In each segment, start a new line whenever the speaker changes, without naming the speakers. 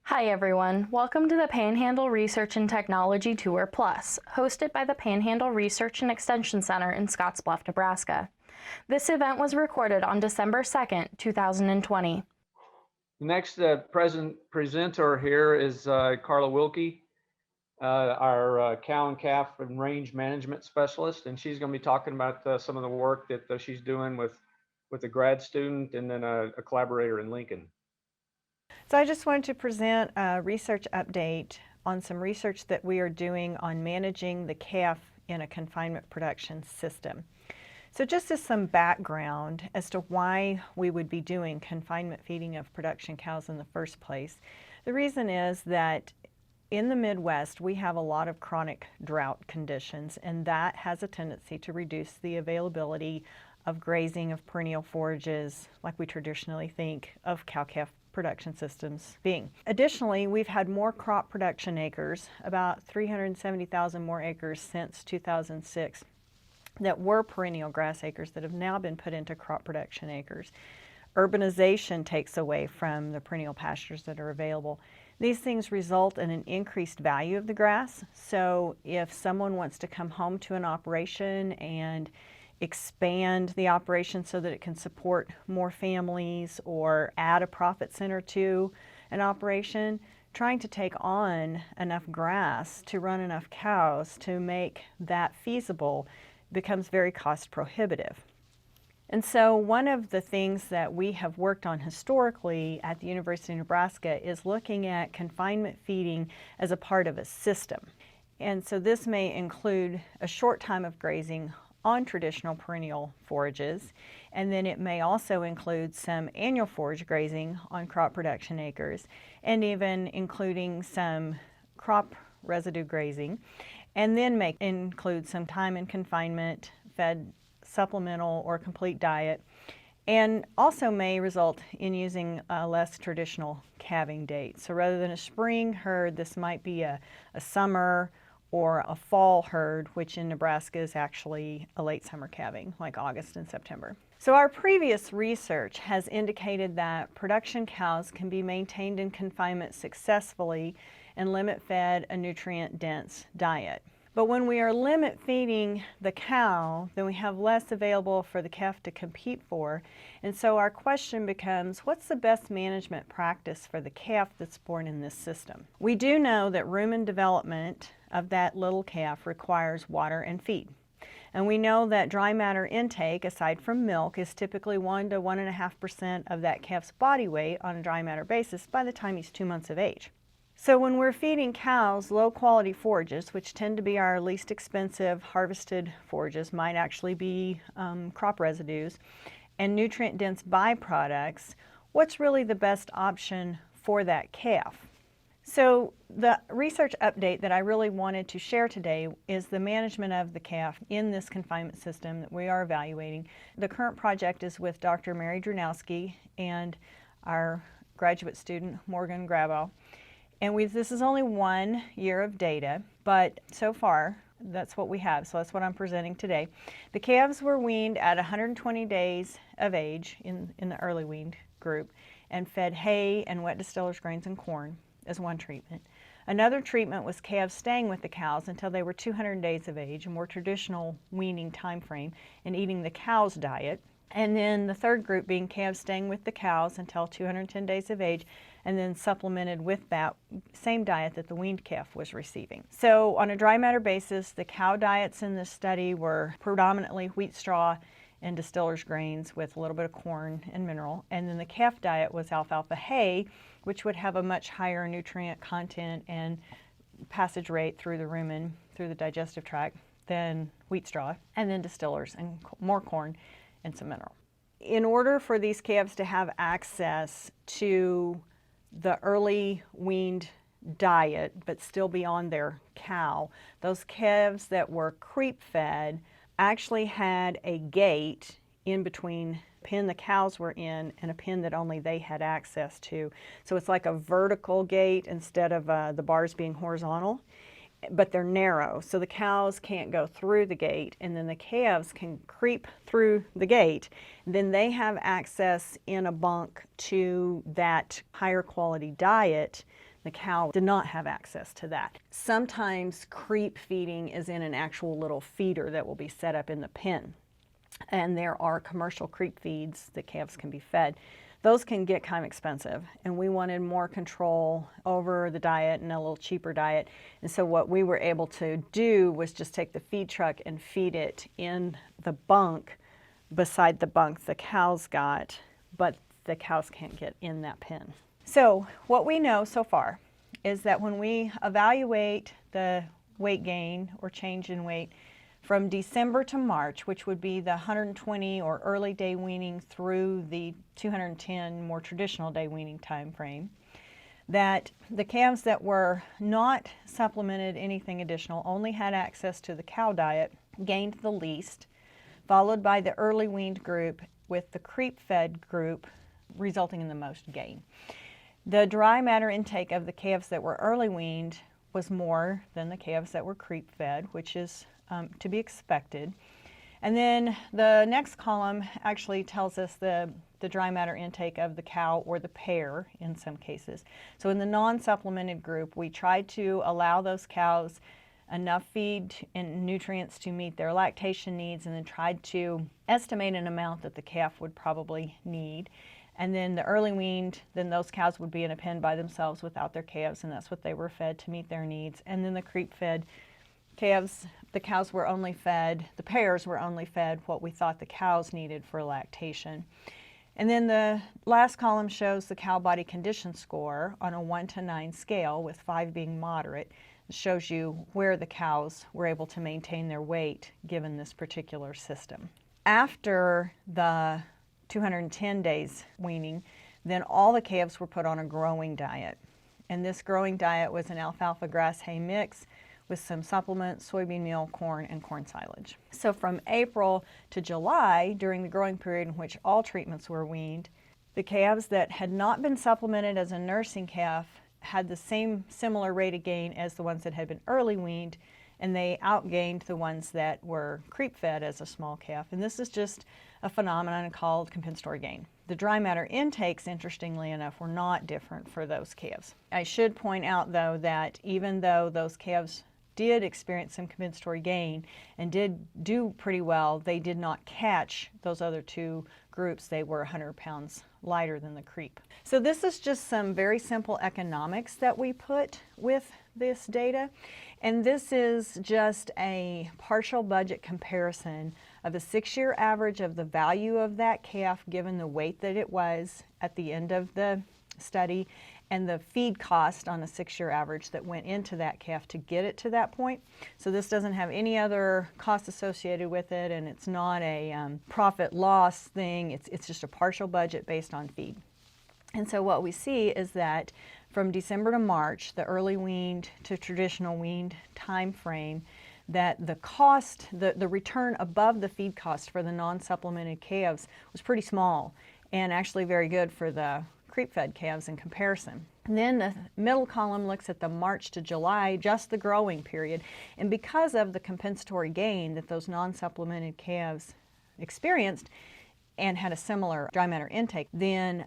Hi everyone, welcome to the Panhandle Research and Technology Tour Plus, hosted by the Panhandle Research and Extension Center in Scottsbluff, Nebraska. This event was recorded on December 2nd, 2020.
The next presenter here is Carla Wilkie, our cow and calf and range management specialist, and she's going to be talking about some of the work that she's doing with a grad student and then a collaborator in Lincoln.
So I just wanted to present a research update on some research that we are doing on managing the calf in a confinement production system. So just as some background as to why we would be doing confinement feeding of production cows in the first place, the reason is that in the Midwest we have a lot of chronic drought conditions, and that has a tendency to reduce the availability of grazing of perennial forages like we traditionally think of cow-calf production systems being. Additionally, we've had more crop production acres, about 370,000 more acres since 2006, that were perennial grass acres that have now been put into crop production acres. Urbanization takes away from the perennial pastures that are available. These things result in an increased value of the grass. So if someone wants to come home to an operation and expand the operation so that it can support more families or add a profit center to an operation, trying to take on enough grass to run enough cows to make that feasible becomes very cost prohibitive. And so one of the things that we have worked on historically at the University of Nebraska is looking at confinement feeding as a part of a system. And so this may include a short time of grazing on traditional perennial forages, and then it may also include some annual forage grazing on crop production acres, and even including some crop residue grazing, and then may include some time in confinement, fed supplemental or complete diet, and also may result in using a less traditional calving date. So rather than a spring herd, this might be a summer or a fall herd, which in Nebraska is actually a late summer calving, like August and September. So our previous research has indicated that production cows can be maintained in confinement successfully and limit fed a nutrient-dense diet. But when we are limit feeding the cow, then we have less available for the calf to compete for. And so our question becomes, what's the best management practice for the calf that's born in this system? We do know that rumen development of that little calf requires water and feed. And we know that dry matter intake, aside from milk, is typically 1 to 1.5% of that calf's body weight on a dry matter basis by the time he's 2 months of age. So when we're feeding cows low quality forages, which tend to be our least expensive harvested forages, might actually be crop residues, and nutrient dense byproducts, what's really the best option for that calf? So the research update that I really wanted to share today is the management of the calf in this confinement system that we are evaluating. The current project is with Dr. Mary Drunowski and our graduate student Morgan Grabow. And this is only 1 year of data, but so far that's what we have, so that's what I'm presenting today. The calves were weaned at 120 days of age in the early weaned group and fed hay and wet distillers grains and corn as one treatment. Another treatment was calves staying with the cows until they were 200 days of age, a more traditional weaning time frame, and eating the cow's diet. And then the third group being calves staying with the cows until 210 days of age, and then supplemented with that same diet that the weaned calf was receiving. So on a dry matter basis, the cow diets in this study were predominantly wheat straw and distillers grains with a little bit of corn and mineral. And then the calf diet was alfalfa hay, which would have a much higher nutrient content and passage rate through the rumen, through the digestive tract, than wheat straw, and then distillers and more corn and some mineral. In order for these calves to have access to the early weaned diet but still be on their cow, those calves that were creep fed actually had a gate in between pen the cows were in and a pen that only they had access to. So it's like a vertical gate instead of the bars being horizontal, but they're narrow, so the cows can't go through the gate, and then the calves can creep through the gate. Then they have access in a bunk to that higher quality diet The cow did not have access to that. Sometimes creep feeding is in an actual little feeder that will be set up in the pen. And there are commercial creep feeds that calves can be fed. Those can get kind of expensive, and we wanted more control over the diet and a little cheaper diet. And so what we were able to do was just take the feed truck and feed it in the bunk beside the bunk the cows got, but the cows can't get in that pen. So what we know so far is that when we evaluate the weight gain or change in weight from December to March, which would be the 120 or early day weaning through the 210 more traditional day weaning time frame, that the calves that were not supplemented anything additional, only had access to the cow diet, gained the least, followed by the early weaned group, with the creep fed group resulting in the most gain. The dry matter intake of the calves that were early weaned was more than the calves that were creep fed, which is to be expected. And then the next column actually tells us the dry matter intake of the cow or the pair in some cases. So in the non-supplemented group, we tried to allow those cows enough feed and nutrients to meet their lactation needs, and then tried to estimate an amount that the calf would probably need. And then the early weaned, then those cows would be in a pen by themselves without their calves, and that's what they were fed to meet their needs. And then the creep fed calves, the cows were only fed, the pairs were only fed what we thought the cows needed for lactation. And then the last column shows the cow body condition score on a 1 to 9 scale, with 5 being moderate. It shows you where the cows were able to maintain their weight given this particular system. After the 210 days weaning, then all the calves were put on a growing diet. And this growing diet was an alfalfa grass hay mix with some supplements, soybean meal, corn, and corn silage. So from April to July, during the growing period in which all treatments were weaned, the calves that had not been supplemented as a nursing calf had the same similar rate of gain as the ones that had been early weaned, and they outgained the ones that were creep fed as a small calf. And this is just a phenomenon called compensatory gain. The dry matter intakes, interestingly enough, were not different for those calves. I should point out, though, that even though those calves did experience some compensatory gain and did do pretty well, they did not catch those other two groups. They were 100 pounds lighter than the creep. So this is just some very simple economics that we put with this data. And this is just a partial budget comparison of the 6-year average of the value of that calf given the weight that it was at the end of the study, and the feed cost on a 6-year average that went into that calf to get it to that point. So this doesn't have any other cost associated with it, and it's not a profit loss thing. It's just a partial budget based on feed. And so what we see is that from December to March, the early weaned to traditional weaned time frame, that the cost, the return above the feed cost for the non-supplemented calves was pretty small, and actually very good for the creep-fed calves in comparison. And then the middle column looks at the March to July, just the growing period. And because of the compensatory gain that those non-supplemented calves experienced and had a similar dry matter intake, then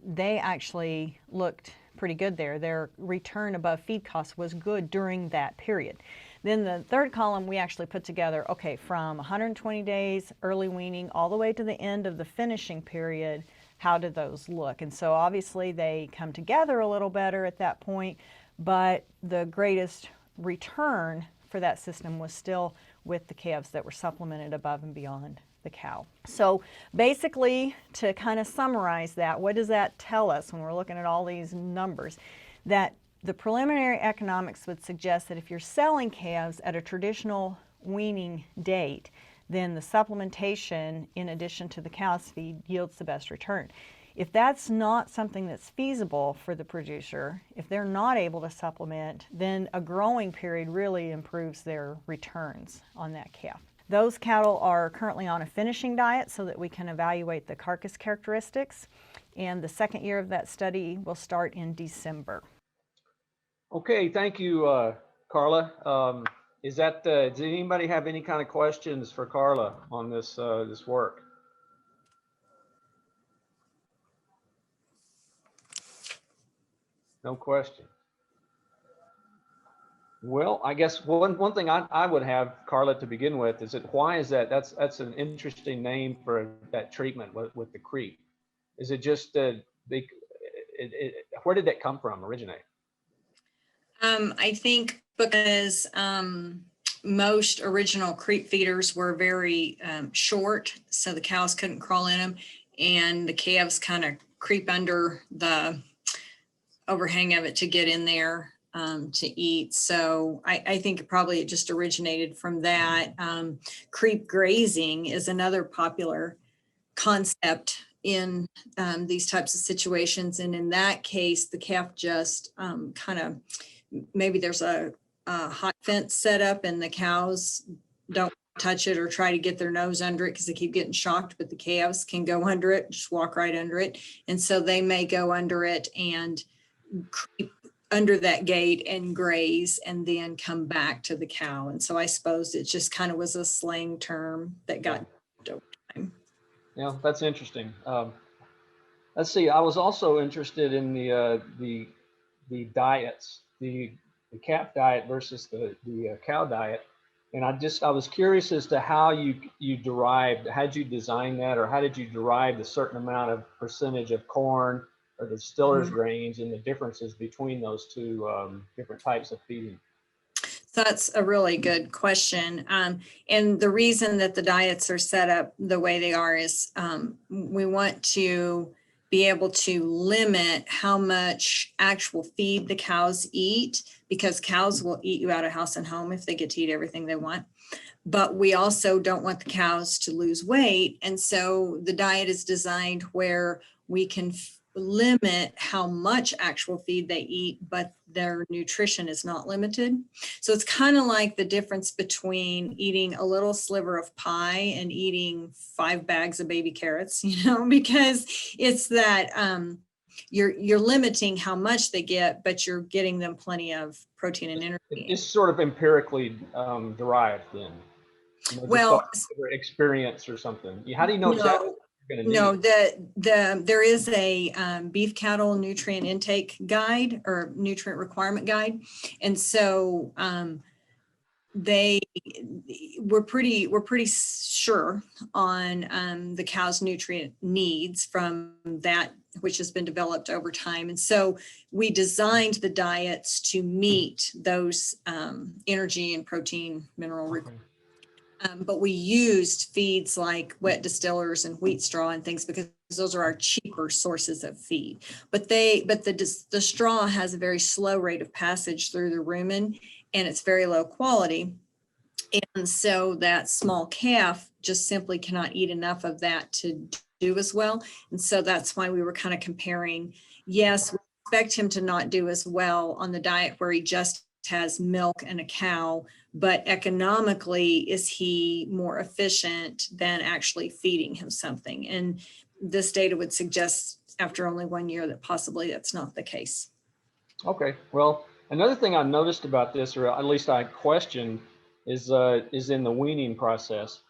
they actually looked pretty good there. Their return above feed cost was good during that period. Then the third column we actually put together, okay, from 120 days early weaning all the way to the end of the finishing period, how did those look? And so obviously they come together a little better at that point, but the greatest return for that system was still with the calves that were supplemented above and beyond the cow. So basically, to kind of summarize that, what does that tell us when we're looking at all these numbers? That the preliminary economics would suggest that if you're selling calves at a traditional weaning date, then the supplementation, in addition to the cow's feed, yields the best return. If that's not something that's feasible for the producer, if they're not able to supplement, then a growing period really improves their returns on that calf. Those cattle are currently on a finishing diet so that we can evaluate the carcass characteristics, and the second year of that study will start in December.
Okay, thank you, Carla. Does anybody have any kind of questions for Carla on this this work? No question. Well, I guess one thing I would have, Carla, to begin with, is that why is that? That's an interesting name for that treatment with the creep. Is it just where did that come from, originate?
I think because most original creep feeders were very short, so the cows couldn't crawl in them, and the calves kind of creep under the overhang of it to get in there to eat. So I think probably it just originated from that. Creep grazing is another popular concept in these types of situations. And in that case, the calf just kind of, maybe there's a hot fence set up and the cows don't touch it or try to get their nose under it because they keep getting shocked, but the calves can go under it, just walk right under it. And so they may go under it and creep under that gate and graze and then come back to the cow. And so I suppose it just kind of was a slang term that got over time.
Yeah, that's interesting. Let's see. I was also interested in the diets, the calf diet versus the cow diet, and I was curious as to how you derived, how'd you design that, or how did you derive the certain amount of percentage of corn or the distiller's grains and the differences between those two different types of feeding?
So that's a really good question. And the reason that the diets are set up the way they are is we want to be able to limit how much actual feed the cows eat, because cows will eat you out of house and home if they get to eat everything they want. But we also don't want the cows to lose weight. And so the diet is designed where we can limit how much actual feed they eat, but their nutrition is not limited. So it's kind of like the difference between eating a little sliver of pie and eating 5 bags of baby carrots, because it's that you're limiting how much they get, but you're getting them plenty of protein and energy.
It's sort of empirically derived then.
Well,
experience or something. How do you know exactly?
No, there is a beef cattle nutrient intake guide or nutrient requirement guide. And so we're pretty sure on the cow's nutrient needs from that, which has been developed over time. And so we designed the diets to meet those energy and protein mineral requirements. But we used feeds like wet distillers and wheat straw and things because those are our cheaper sources of feed. But the straw has a very slow rate of passage through the rumen, and it's very low quality. And so that small calf just simply cannot eat enough of that to do as well. And so that's why we were kind of comparing. Yes, we expect him to not do as well on the diet where he just has milk and a cow, but economically, is he more efficient than actually feeding him something? And this data would suggest after only 1 year that possibly that's not the case.
Okay, well, another thing I noticed about this, or at least I questioned, is in the weaning process.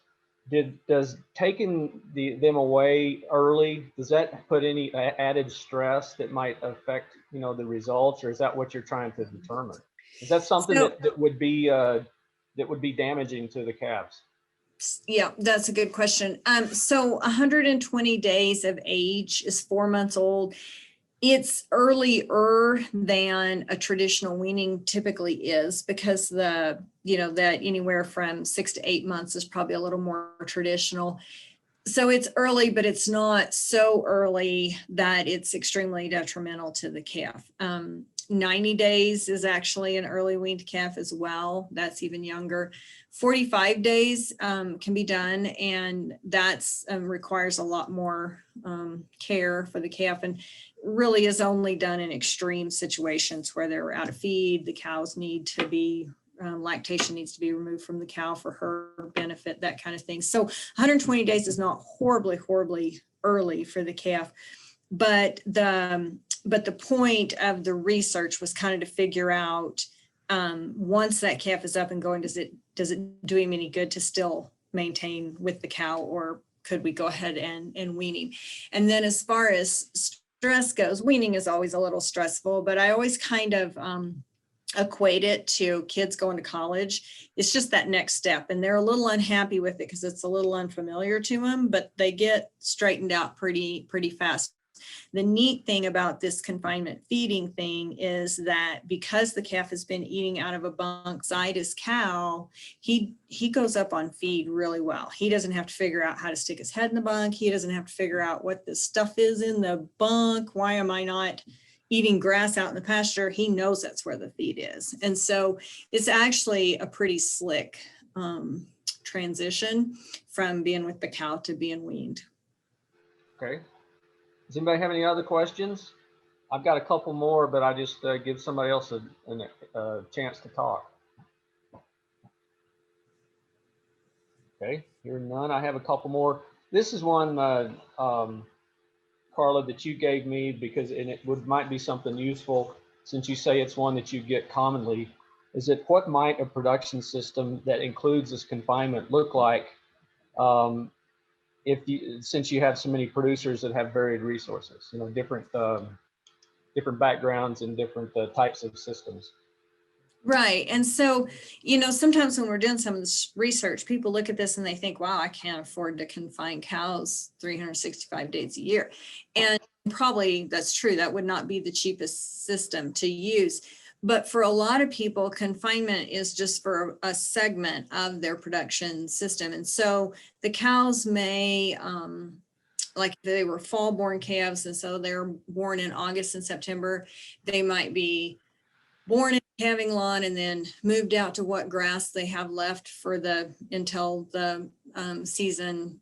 Does taking them away early, does that put any added stress that might affect the results, or is that what you're trying to determine? Is that something that would be damaging to the calves?
Yeah, that's a good question. So 120 days of age is 4 months old. It's earlier than a traditional weaning typically is, because that anywhere from 6 to 8 months is probably a little more traditional. So it's early, but it's not so early that it's extremely detrimental to the calf. 90 days is actually an early weaned calf as well. That's even younger. 45 days can be done, and that's requires a lot more care for the calf, and really is only done in extreme situations where they're out of feed. The cows need to be lactation needs to be removed from the cow for her benefit, that kind of thing. So 120 days is not horribly early for the calf, but the point of the research was kind of to figure out once that calf is up and going, does it do him any good to still maintain with the cow, or could we go ahead and wean him? And then as far as stress goes, weaning is always a little stressful, but I always kind of equate it to kids going to college. It's just that next step. And they're a little unhappy with it because it's a little unfamiliar to them, but they get straightened out pretty fast. The neat thing about this confinement feeding thing is that because the calf has been eating out of a bunk beside his cow, he goes up on feed really well. He doesn't have to figure out how to stick his head in the bunk. He doesn't have to figure out what the stuff is in the bunk. Why am I not eating grass out in the pasture? He knows that's where the feed is. And so it's actually a pretty slick transition from being with the cow to being weaned.
Okay. Does anybody have any other questions? I've got a couple more, but I just give somebody else a chance to talk. Okay, hearing none, I have a couple more. This is one, Carla, that you gave me because might be something useful since you say it's one that you get commonly. Is it what might a production system that includes this confinement look like since you have so many producers that have varied resources, different backgrounds and different types of systems?
Right. And so, sometimes when we're doing some of this research, people look at this and they think, wow, I can't afford to confine cows 365 days a year. And probably that's true. That would not be the cheapest system to use. But for a lot of people, confinement is just for a segment of their production system. And so the cows may, like they were fall born calves, and so they're born in August and September, they might be born in a calving lawn and then moved out to what grass they have left until the season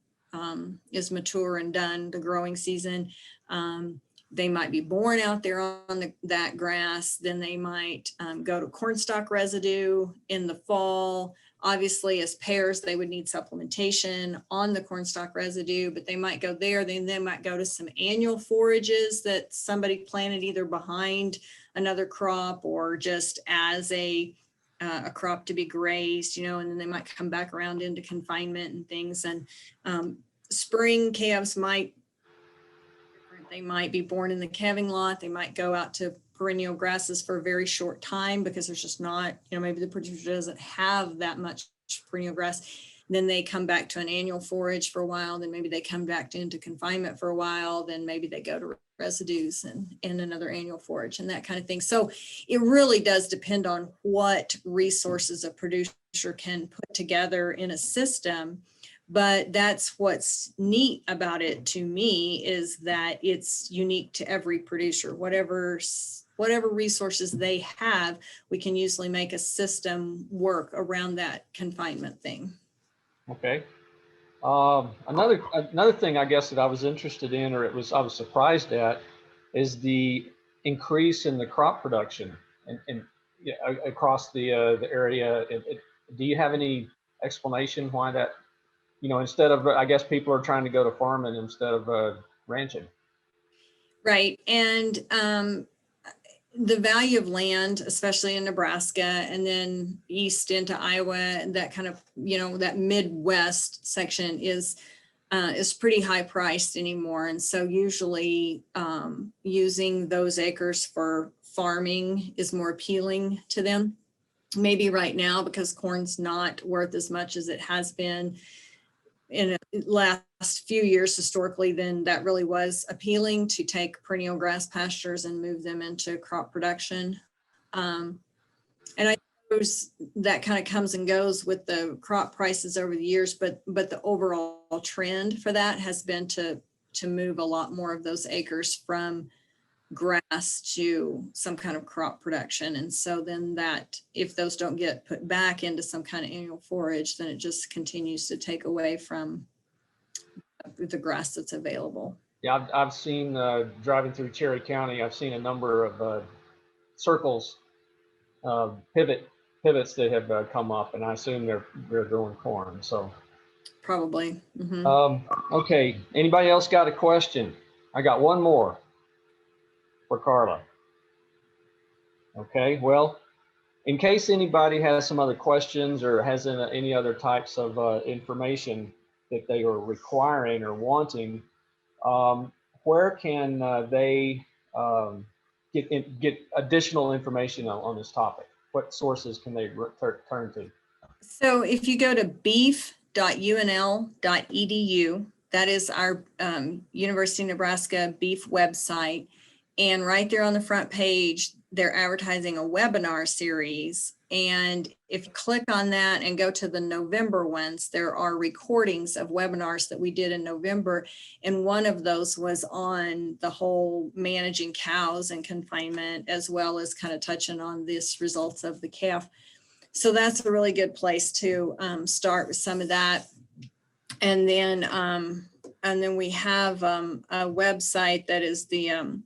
is mature and done, the growing season. They might be born out there on that grass. Then they might go to cornstalk residue in the fall. Obviously, as pairs, they would need supplementation on the cornstalk residue, but they might go there. Then they might go to some annual forages that somebody planted either behind another crop or just as a crop to be grazed, and then they might come back around into confinement and things. And spring calves might be born in the calving lot. They might go out to perennial grasses for a very short time because there's just not, maybe the producer doesn't have that much perennial grass. Then they come back to an annual forage for a while. Then maybe they come back into confinement for a while. Then maybe they go to residues and another annual forage and that kind of thing. So it really does depend on what resources a producer can put together in a system. But that's what's neat about it to me, is that it's unique to every producer. Whatever resources they have, we can usually make a system work around that confinement thing.
Okay. Another thing I guess that I was interested in, or I was surprised at, is the increase in the crop production and across the area. Do you have any explanation why that? Instead of, I guess people are trying to go to farming instead of ranching. Right.
And the value of land, especially in Nebraska and then east into Iowa, and that kind of, that Midwest section is pretty high priced anymore. And so usually using those acres for farming is more appealing to them. Maybe right now, because corn's not worth as much as it has been in the last few years historically, then that really was appealing to take perennial grass pastures and move them into crop production. And I suppose that kind of comes and goes with the crop prices over the years, but the overall trend for that has been to move a lot more of those acres from grass to some kind of crop production. And so then that, if those don't get put back into some kind of annual forage, then it just continues to take away from the grass that's available.
Yeah, I've seen driving through Cherry County, I've seen a number of circles, pivots that have come up, and I assume they're growing corn. So
probably. Mm-hmm.
Okay, anybody else got a question? I got one more for Carla. Okay, well, in case anybody has some other questions or has any other types of information that they are requiring or wanting, where can they get additional information on this topic? what sources can they turn to?
So if you go to beef.unl.edu, that is our University of Nebraska beef website. And right there on the front page, they're advertising a webinar series. And if you click on that and go to the November ones, there are recordings of webinars that we did in November. And one of those was on the whole managing cows and confinement, as well as kind of touching on this results of the calf. So that's a really good place to start with some of that. And then we have a website that is the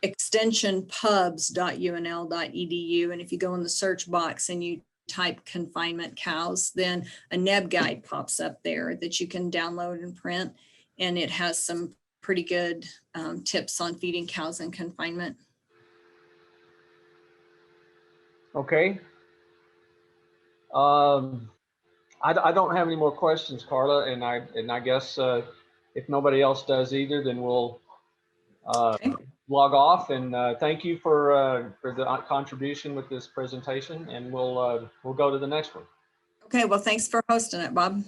extensionpubs.unl.edu. And if you go in the search box and you type confinement cows, then a NEB guide pops up there that you can download and print. And it has some pretty good tips on feeding cows in confinement.
Okay. I don't have any more questions, Carla, and I guess if nobody else does either, then we'll
Okay.
log off. And thank you for the contribution with this presentation, and we'll go to the next one.
Okay, well, thanks for hosting it, Bob.